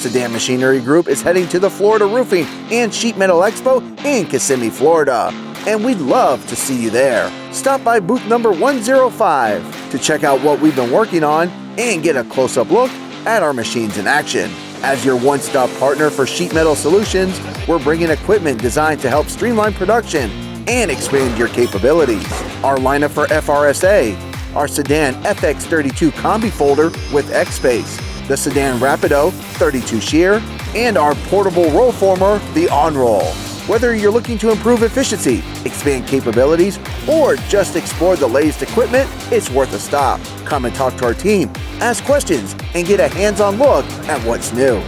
CIDAN Machinery Group is heading to the Florida Roofing and Sheet Metal Expo in Kissimmee, Florida, and we'd love to see you there. Stop by booth number 105 to check out what we've been working on and get a close-up look at our machines in action. As your one-stop partner for sheet metal solutions, we're bringing equipment designed to help streamline production and expand your capabilities. Our lineup for FRSA: our CIDAN FX32 Combi folder with XSPACE, the CIDAN RAPIDO 32 Shear, and our portable roll former, the ONROLL. Whether you're looking to improve efficiency, expand capabilities, or just explore the latest equipment, it's worth a stop. Come and talk to our team, ask questions, and get a hands-on look at what's new.